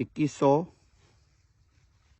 2100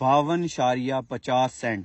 52.50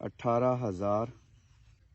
18,000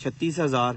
36,000।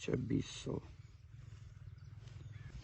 2600।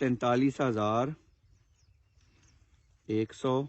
43,100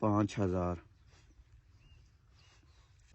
5,000।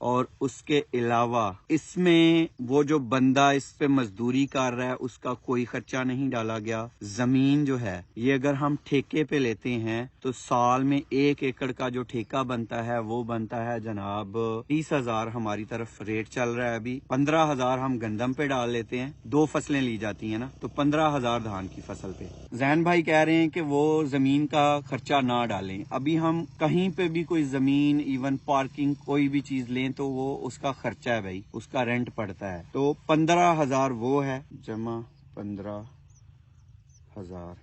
اور اس کے علاوہ اس میں وہ جو بندہ اس پہ مزدوری کر رہا ہے اس کا کوئی خرچہ نہیں ڈالا گیا. زمین جو ہے یہ اگر ہم ٹھیکے پہ لیتے ہیں تو سال میں 1 ایکڑ کا جو ٹھیکہ بنتا ہے وہ بنتا ہے جناب 30,000. ہماری طرف ریٹ چل رہا ہے ابھی. 15,000 ہم گندم پہ ڈال لیتے ہیں, 2 فصلیں لی جاتی ہیں نا, تو 15,000 دھان کی فصل پہ. زین بھائی کہہ رہے ہیں کہ وہ زمین کا خرچہ نہ ڈالیں. ابھی ہم کہیں پہ بھی کوئی زمین ایون پارکنگ کوئی بھی چیز لیں تو وہ اس کا خرچہ ہے بھائی, اس کا رینٹ پڑتا ہے. تو 15,000 وہ ہے جمع 15,000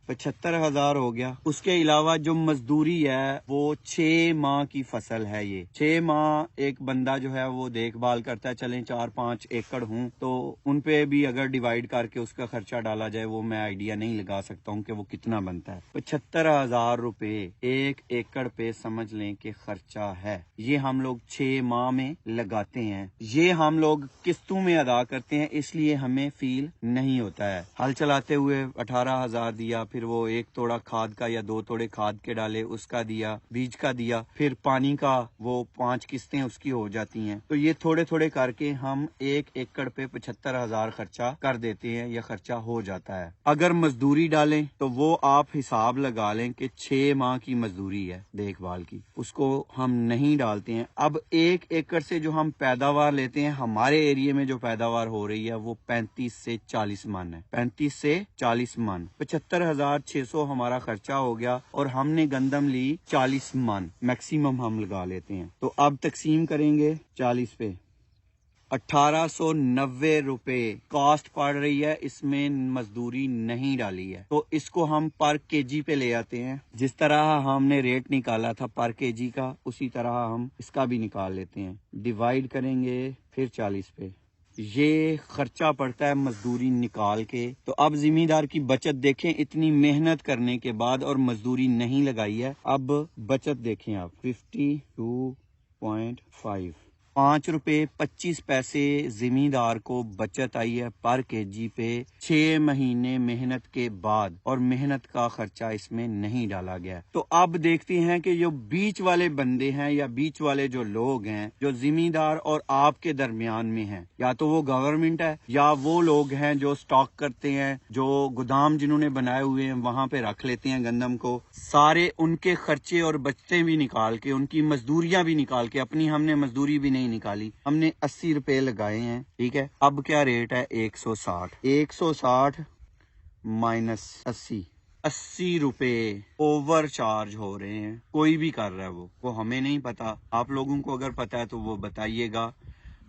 75,000 ہو گیا. اس کے علاوہ جو مزدوری ہے وہ 6 ماہ کی فصل ہے. یہ 6 ماہ ایک بندہ جو ہے وہ دیکھ بھال کرتا ہے. چلیں 4-5 ایکڑ ہوں تو ان پہ بھی اگر ڈیوائیڈ کر کے اس کا خرچہ ڈالا جائے وہ میں آئیڈیا نہیں لگا سکتا ہوں کہ وہ کتنا بنتا ہے. 75,000 روپے 1 ایکڑ پہ سمجھ لیں کہ خرچہ ہے. یہ ہم لوگ 6 ماہ میں لگاتے ہیں. یہ ہم لوگ قسطوں میں ادا کرتے ہیں, اس لیے ہمیں فیل نہیں ہوتا ہے. ہل چلاتے ہوئے 18,000 دیا, پھر وہ 1 توڑا کھاد کا یا 2 توڑے کھاد کے ڈالے اس کا دیا, بیج کا دیا, پھر پانی کا وہ 5 قسطیں اس کی ہو جاتی ہیں. تو یہ تھوڑے تھوڑے کر کے ہم 1 ایکڑ پہ 75,000 خرچہ کر دیتے ہیں, یا خرچہ ہو جاتا ہے. اگر مزدوری ڈالیں تو وہ آپ حساب لگا لیں کہ 6 ماہ کی مزدوری ہے دیکھ بھال کی, اس کو ہم نہیں ڈالتے ہیں. اب 1 ایکڑ سے جو ہم پیداوار لیتے ہیں, ہمارے ایریے میں جو پیداوار ہو رہی ہے وہ 35 سے 40 من ہے. 35 سے 40 من, 75,600 ہمارا خرچہ ہو گیا, اور ہم نے گندم لی 40 من میکسیمم ہم لگا لیتے ہیں. تو اب تقسیم کریں گے 40 پہ, 1890 روپے کاسٹ پڑ رہی ہے. اس میں مزدوری نہیں ڈالی ہے, تو اس کو ہم پر کے جی پہ لے آتے ہیں. جس طرح ہم نے ریٹ نکالا تھا پر کے جی کا, اسی طرح ہم اس کا بھی نکال لیتے ہیں. ڈیوائیڈ کریں گے پھر 40 پہ. یہ خرچہ پڑتا ہے مزدوری نکال کے. تو اب زمیندار کی بچت دیکھیں, اتنی محنت کرنے کے بعد اور مزدوری نہیں لگائی ہے. اب بچت دیکھیں آپ, 52.5 5 روپے 25 پیسے زمیندار کو بچت آئی ہے پر کے جی پہ 6 مہینے محنت کے بعد, اور محنت کا خرچہ اس میں نہیں ڈالا گیا. تو اب دیکھتے ہیں کہ جو بیچ والے بندے ہیں یا بیچ والے جو لوگ ہیں جو زمیندار اور آپ کے درمیان میں ہیں, یا تو وہ گورنمنٹ ہے یا وہ لوگ ہیں جو سٹاک کرتے ہیں, جو گودام جنہوں نے بنائے ہوئے ہیں وہاں پہ رکھ لیتے ہیں گندم کو. سارے ان کے خرچے اور بچتے بھی نکال کے, ان کی مزدوریاں بھی نکال کے, اپنی ہم نے مزدوری بھی نہیں نکالی, ہم نے 80 روپے لگائے ہیں. ٹھیک ہے, اب کیا ریٹ ہے 160 مائنس 80 روپے اوور چارج ہو رہے ہیں. کوئی بھی کر رہا ہے وہ ہمیں نہیں پتا. آپ لوگوں کو اگر پتا ہے تو وہ بتائیے گا.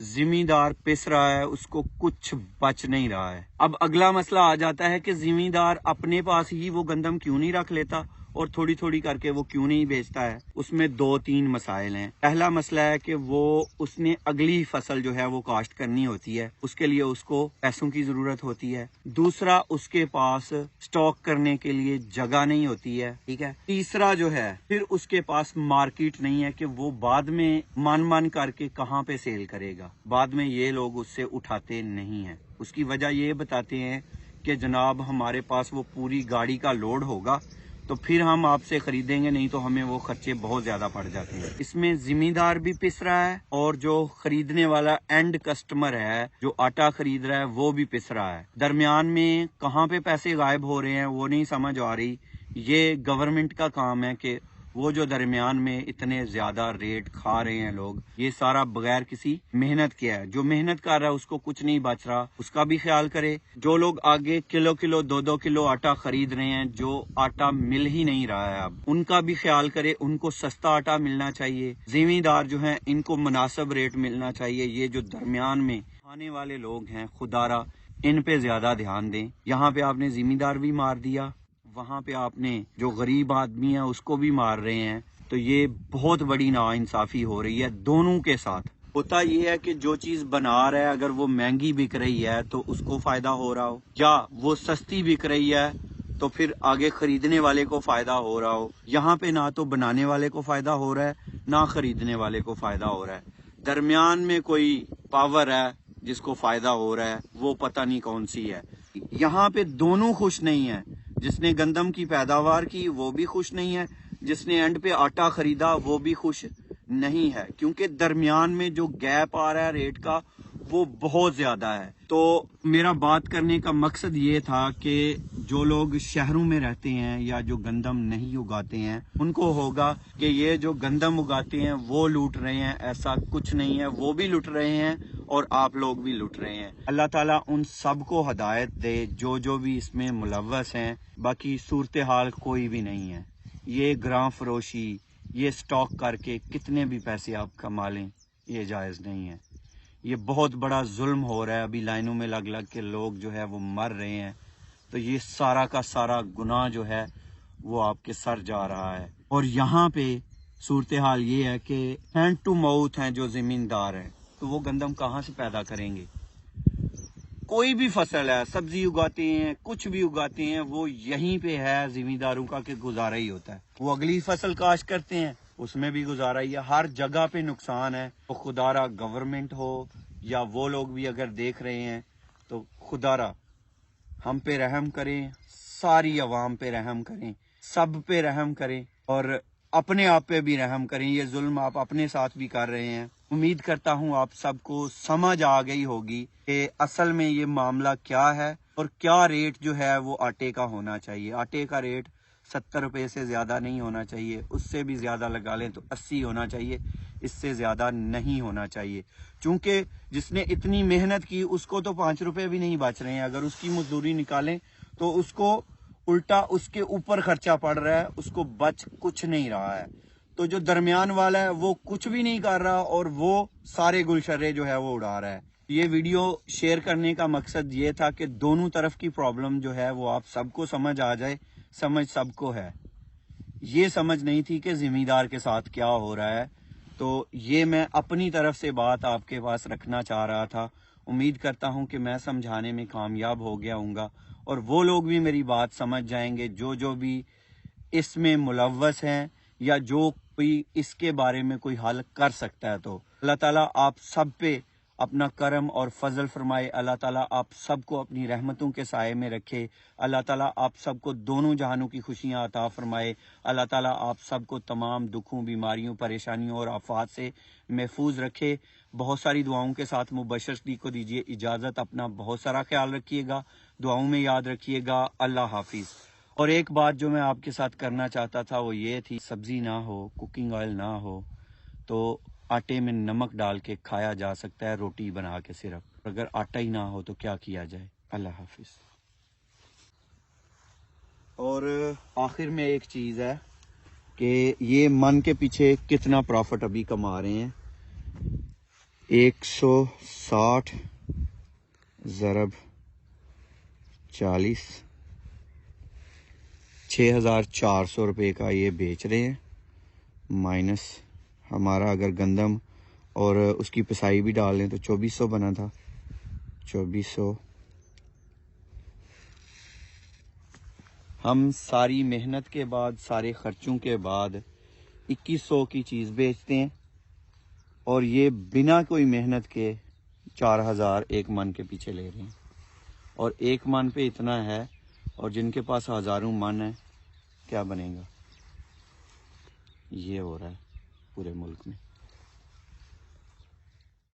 زمیندار پس رہا ہے, اس کو کچھ بچ نہیں رہا ہے. اب اگلا مسئلہ آ جاتا ہے کہ زمیندار اپنے پاس ہی وہ گندم کیوں نہیں رکھ لیتا اور تھوڑی تھوڑی کر کے وہ کیوں نہیں بیچتا ہے. اس میں 2-3 مسائل ہیں. پہلا مسئلہ ہے کہ وہ اس نے اگلی فصل جو ہے وہ کاشت کرنی ہوتی ہے, اس کے لیے اس کو پیسوں کی ضرورت ہوتی ہے. دوسرا, اس کے پاس سٹاک کرنے کے لیے جگہ نہیں ہوتی ہے. ٹھیک ہے. تیسرا جو ہے, پھر اس کے پاس مارکیٹ نہیں ہے کہ وہ بعد میں من کر کے کہاں پہ سیل کرے گا. بعد میں یہ لوگ اس سے اٹھاتے نہیں ہیں. اس کی وجہ یہ بتاتے ہیں کہ جناب ہمارے پاس وہ پوری گاڑی کا لوڈ ہوگا تو پھر ہم آپ سے خریدیں گے, نہیں تو ہمیں وہ خرچے بہت زیادہ پڑ جاتے ہیں. اس میں زمیندار بھی پس رہا ہے, اور جو خریدنے والا اینڈ کسٹمر ہے جو آٹا خرید رہا ہے وہ بھی پس رہا ہے. درمیان میں کہاں پہ پیسے غائب ہو رہے ہیں وہ نہیں سمجھ آ رہی. یہ گورنمنٹ کا کام ہے کہ وہ جو درمیان میں اتنے زیادہ ریٹ کھا رہے ہیں لوگ, یہ سارا بغیر کسی محنت کے ہے. جو محنت کر رہا ہے اس کو کچھ نہیں بچ رہا, اس کا بھی خیال کرے. جو لوگ آگے کلو 2 کلو آٹا خرید رہے ہیں, جو آٹا مل ہی نہیں رہا ہے اب, ان کا بھی خیال کرے. ان کو سستا آٹا ملنا چاہیے. زمیندار جو ہیں ان کو مناسب ریٹ ملنا چاہیے. یہ جو درمیان میں کھانے والے لوگ ہیں, خدارا ان پہ زیادہ دھیان دیں. یہاں پہ آپ نے زمیندار بھی مار دیا, وہاں پہ آپ نے جو غریب آدمی ہے اس کو بھی مار رہے ہیں. تو یہ بہت بڑی ناانصافی ہو رہی ہے دونوں کے ساتھ. ہوتا یہ ہے کہ جو چیز بنا رہا ہے اگر وہ مہنگی بک رہی ہے تو اس کو فائدہ ہو رہا ہو, یا وہ سستی بک رہی ہے تو پھر آگے خریدنے والے کو فائدہ ہو رہا ہو. یہاں پہ نہ تو بنانے والے کو فائدہ ہو رہا ہے نہ خریدنے والے کو فائدہ ہو رہا ہے. درمیان میں کوئی پاور ہے جس کو فائدہ ہو رہا ہے, وہ پتہ نہیں کون سی ہے. یہاں پہ دونوں خوش نہیں ہیں. جس نے گندم کی پیداوار کی وہ بھی خوش نہیں ہے, جس نے اینڈ پہ آٹا خریدا وہ بھی خوش نہیں ہے، کیونکہ درمیان میں جو گیپ آ رہا ہے ریٹ کا وہ بہت زیادہ ہے۔ تو میرا بات کرنے کا مقصد یہ تھا کہ جو لوگ شہروں میں رہتے ہیں یا جو گندم نہیں اگاتے ہیں ان کو ہوگا کہ یہ جو گندم اگاتے ہیں وہ لوٹ رہے ہیں، ایسا کچھ نہیں ہے، وہ بھی لوٹ رہے ہیں اور آپ لوگ بھی لوٹ رہے ہیں۔ اللہ تعالیٰ ان سب کو ہدایت دے جو بھی اس میں ملوث ہیں، باقی صورتحال کوئی بھی نہیں ہے۔ یہ گراں فروشی، یہ سٹاک کر کے کتنے بھی پیسے آپ کما لیں، یہ جائز نہیں ہے۔ یہ بہت بڑا ظلم ہو رہا ہے، ابھی لائنوں میں لگ لگ کے لوگ جو ہے وہ مر رہے ہیں، تو یہ سارا کا سارا گناہ جو ہے وہ آپ کے سر جا رہا ہے۔ اور یہاں پہ صورتحال یہ ہے کہ ہینڈ ٹو ماؤتھ ہیں جو زمیندار ہیں، تو وہ گندم کہاں سے پیدا کریں گے؟ کوئی بھی فصل ہے، سبزی اگاتے ہیں، کچھ بھی اگاتے ہیں، وہ یہیں پہ ہے زمینداروں کا کہ گزارا ہی ہوتا ہے۔ وہ اگلی فصل کاشت کرتے ہیں، اس میں بھی گزارا ہی ہے، ہر جگہ پہ نقصان ہے۔ تو خدا را گورنمنٹ ہو یا وہ لوگ بھی اگر دیکھ رہے ہیں تو خدا را ہم پہ رحم کریں، ساری عوام پہ رحم کریں، سب پہ رحم کریں اور اپنے آپ پہ بھی رحم کریں۔ یہ ظلم آپ اپنے ساتھ بھی کر رہے ہیں۔ امید کرتا ہوں آپ سب کو سمجھ آ گئی ہوگی کہ اصل میں یہ معاملہ کیا ہے اور کیا ریٹ جو ہے وہ آٹے کا ہونا چاہیے۔ آٹے کا ریٹ 70 روپے سے زیادہ نہیں ہونا چاہیے، اس سے بھی زیادہ لگا لیں تو 80 ہونا چاہیے، اس سے زیادہ نہیں ہونا چاہیے، چونکہ جس نے اتنی محنت کی اس کو تو 5 روپے بھی نہیں بچ رہے ہیں۔ اگر اس کی مزدوری نکالیں تو اس کو الٹا اس کے اوپر خرچہ پڑ رہا ہے، اس کو بچ کچھ نہیں رہا ہے۔ تو جو درمیان والا ہے وہ کچھ بھی نہیں کر رہا اور وہ سارے گلشرے جو ہے وہ اڑا رہا ہے۔ یہ ویڈیو شیئر کرنے کا مقصد یہ تھا کہ دونوں طرف کی پرابلم جو ہے وہ آپ سب کو سمجھ آ جائے۔ سمجھ سب کو ہے، یہ سمجھ نہیں تھی کہ زمیندار کے ساتھ کیا ہو رہا ہے۔ تو یہ میں اپنی طرف سے بات آپ کے پاس رکھنا چاہ رہا تھا۔ امید کرتا ہوں کہ میں سمجھانے میں کامیاب ہو گیا ہوں گا اور وہ لوگ بھی میری بات سمجھ جائیں گے جو بھی اس میں ملوث ہیں یا جو کوئی اس کے بارے میں کوئی حل کر سکتا ہے۔ تو اللہ تعالیٰ آپ سب پہ اپنا کرم اور فضل فرمائے، اللہ تعالیٰ آپ سب کو اپنی رحمتوں کے سائے میں رکھے، اللہ تعالیٰ آپ سب کو دونوں جہانوں کی خوشیاں عطا فرمائے، اللہ تعالیٰ آپ سب کو تمام دکھوں، بیماریوں، پریشانیوں اور آفات سے محفوظ رکھے۔ بہت ساری دعاؤں کے ساتھ مبشر صدیق کو دیجیے اجازت، اپنا بہت سارا خیال رکھیے گا، دعاؤں میں یاد رکھیے گا۔ اللہ حافظ۔ اور ایک بات جو میں آپ کے ساتھ کرنا چاہتا تھا وہ یہ تھی، سبزی نہ ہو، کوکنگ آئل نہ ہو تو آٹے میں نمک ڈال کے کھایا جا سکتا ہے، روٹی بنا کے صرف۔ اگر آٹا ہی نہ ہو تو کیا کیا جائے؟ اللہ حافظ۔ اور آخر میں ایک چیز ہے کہ یہ من کے پیچھے کتنا پروفٹ ابھی کما رہے ہیں۔ 160 ضرب 40، 6400 روپے کا یہ بیچ رہے ہیں، مائنس ہمارا اگر گندم اور اس کی پسائی بھی ڈال لیں تو 2400 بنا تھا، 2400 ہم ساری محنت کے بعد، سارے خرچوں کے بعد 2100 کی چیز بیچتے ہیں اور یہ بنا کوئی محنت کے 4000 ایک من کے پیچھے لے رہے ہیں۔ اور ایک من پہ اتنا ہے اور جن کے پاس ہزاروں من ہے کیا بنے گا؟ یہ ہو رہا ہے پورے ملک میں۔